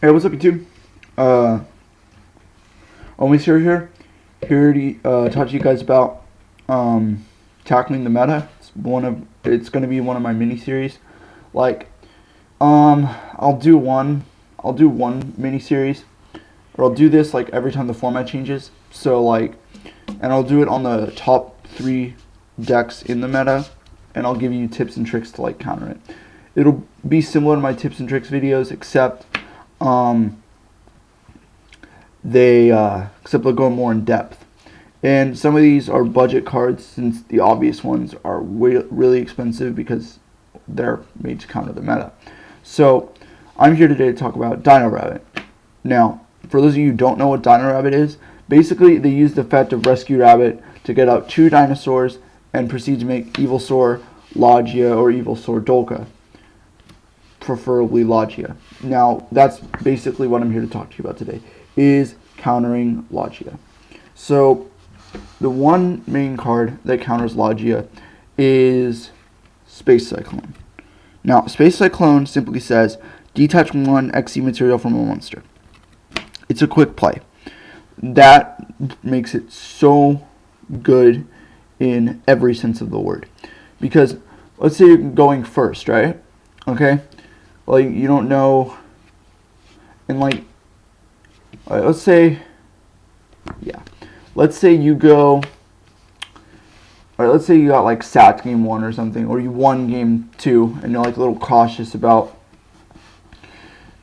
Hey, what's up, YouTube? Always here to talk to you guys about tackling the meta. It's gonna be one of my mini series. Like, I'll do one mini series, or I'll do this like every time the format changes. So like, and I'll do it on the top 3 decks in the meta, and I'll give you tips and tricks to like counter it. It'll be similar to my tips and tricks videos, except they'll go more in depth. And some of these are budget cards, since the obvious ones are really expensive because they're made to counter the meta. So I'm here today to talk about Dino Rabbit. Now, for those of you who don't know what Dino Rabbit is, basically they use the effect of Rescue Rabbit to get out 2 dinosaurs and proceed to make Evilsaur Logia or Evilsaur Dolka. Preferably Logia. Now, that's basically what I'm here to talk to you about today, is countering Logia. So, the one main card that counters Logia is Space Cyclone. Now, Space Cyclone simply says, detach 1 XC material from a monster. It's a quick play. That makes it so good in every sense of the word. Because, let's say you're going first, right? Okay? Like, you don't know, and like, let's say you go, or let's say you got like sat game 1 or something, or you won game 2, and you're like a little cautious about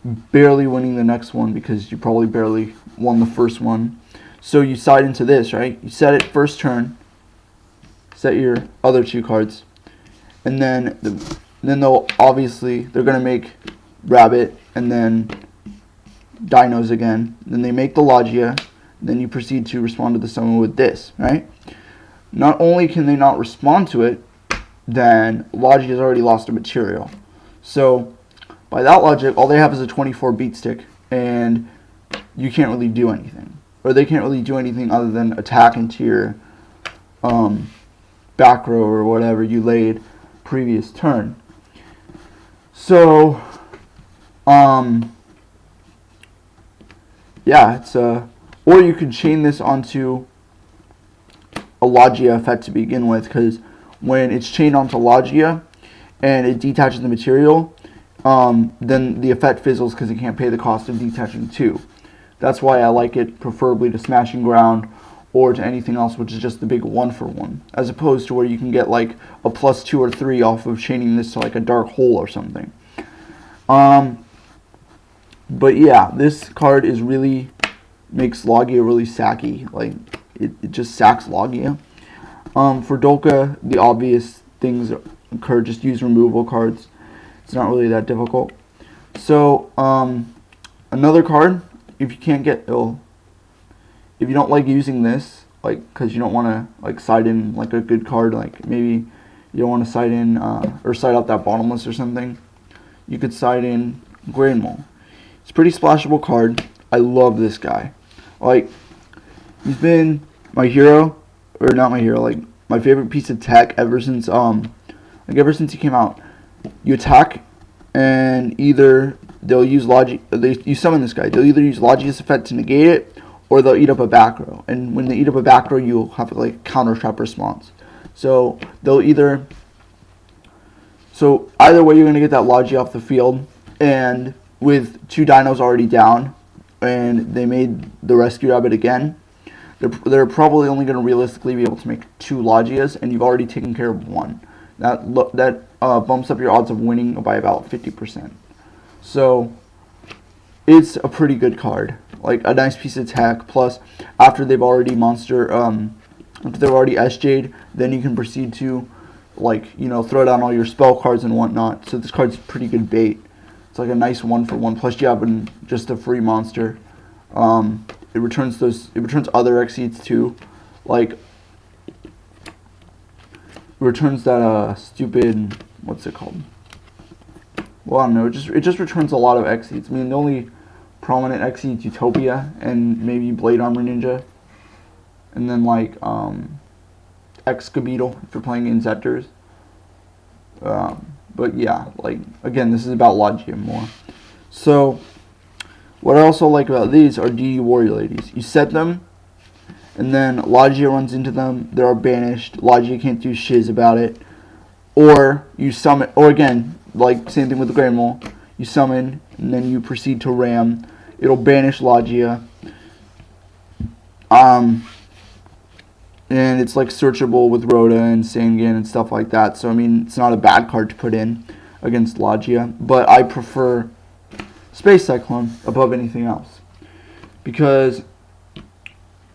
barely winning the next one because you probably barely won the first one. So you side into this, right? You set it first turn, set your other 2 cards, and then they're gonna make Rabbit and then Dinos again. Then they make the Logia. Then you proceed to respond to the summon with this, right? Not only can they not respond to it, then Logia's already lost a material. So by that logic, all they have is a 24 beat stick, and you can't really do anything, or they can't really do anything other than attack into your back row or whatever you laid previous turn. So, yeah, it's or you could chain this onto a Logia effect to begin with, because when it's chained onto Logia and it detaches the material, then the effect fizzles because it can't pay the cost of detaching 2. That's why I like it preferably to Smashing Ground or to anything else, which is just the big 1-for-1, as opposed to where you can get like a +2 or 3 off of chaining this to like a Dark Hole or something. But yeah, this card makes Logia really sacky. Like, it just sacks Logia. For Dolka, the obvious things occur. Just use removal cards. It's not really that difficult. So, another card, if you can't get if you don't like using this, like, because you don't want to like side in like a good card, like maybe you don't want to side in or side out that bottomless or something, you could side in Grainmole. It's a pretty splashable card. I love this guy. Like, he's been my hero, or not my hero, like my favorite piece of tech ever since he came out. You attack, and either they'll use you summon this guy. They'll either use Logia's effect to negate it, or they'll eat up a back row. And when they eat up a back row, you'll have like counter trap response. So either way, you're gonna get that Logia off the field, and with 2 dinos already down, and they made the Rescue Rabbit again, they're probably only going to realistically be able to make 2 Logias, and you've already taken care of 1. That bumps up your odds of winning by about 50%. So it's a pretty good card, like a nice piece of tech. Plus, after they've already SJ'd, then you can proceed to, like, you know, throw down all your spell cards and whatnot. So this card's pretty good bait. It's like a nice 1-for-1. Plus, you have just a free monster. It returns other exceeds too, like it returns that stupid, what's it called? Well, I don't know. It just returns a lot of exceeds. I mean, the only prominent exceeds Utopia and maybe Blade Armor Ninja, and then like Excabittle if you're playing Inceptors. But yeah, like, again, this is about Logia more. So What I also like about these are DD Warrior Ladies. You set them, and then Logia runs into them. They are banished. Logia can't do shiz about it. Or you summon, or again, like same thing with the Grand Mole. You summon, and then you proceed to ram. It'll banish Logia. And it's like searchable with Rhoda and Sangan and stuff like that. So I mean, it's not a bad card to put in against Logia. But I prefer Space Cyclone above anything else because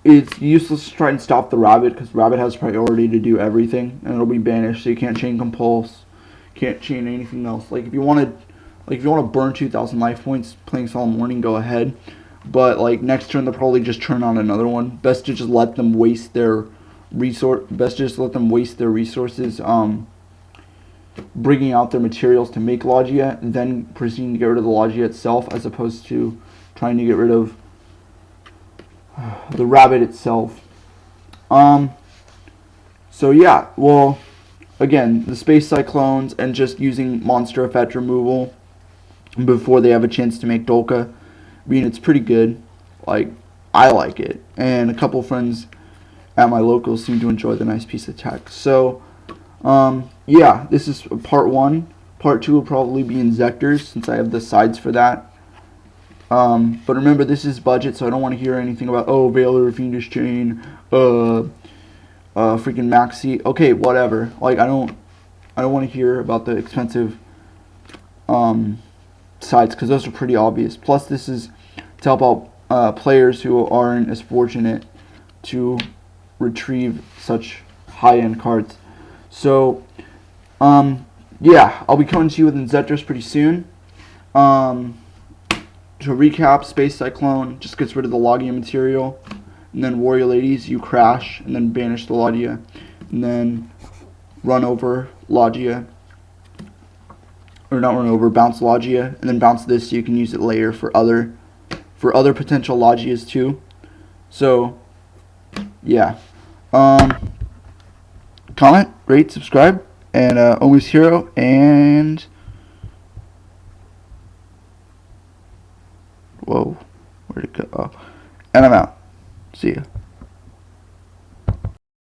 it's useless to try and stop the Rabbit because Rabbit has priority to do everything and it'll be banished, so you can't chain Compulse, can't chain anything else. Like if you want to burn 2,000 life points playing Solemn Warning, go ahead. But like next turn they'll probably just turn on another one. Best to just let them waste their resources bringing out their materials to make Logia, and then proceeding to get rid of the Logia itself, as opposed to trying to get rid of the Rabbit itself. So yeah, well, again, the Space Cyclones and just using monster effect removal before they have a chance to make Dolka, I mean, it's pretty good. Like, I like it, and a couple friends at my locals seem to enjoy the nice piece of tech. So yeah, this is part 1. Part 2 will probably be Inzectors, since I have the sides for that. But remember, this is budget, so I don't want to hear anything about, oh, Valor, Fiendish Chain, freaking Maxi. Okay, whatever. Like, I don't want to hear about the expensive sides, because those are pretty obvious. Plus, this is to help out players who aren't as fortunate to retrieve such high-end cards. So, yeah, I'll be coming to you with Inzectors pretty soon. To recap, Space Cyclone just gets rid of the Logia material, and then Warrior Ladies, you crash, and then banish the Logia, and then run over Logia, or not run over, bounce Logia, and then bounce this so you can use it later for other potential Logias too. So, yeah. Comment, rate, subscribe, and Always Hero, and whoa, where'd it go? Oh. And I'm out. See ya.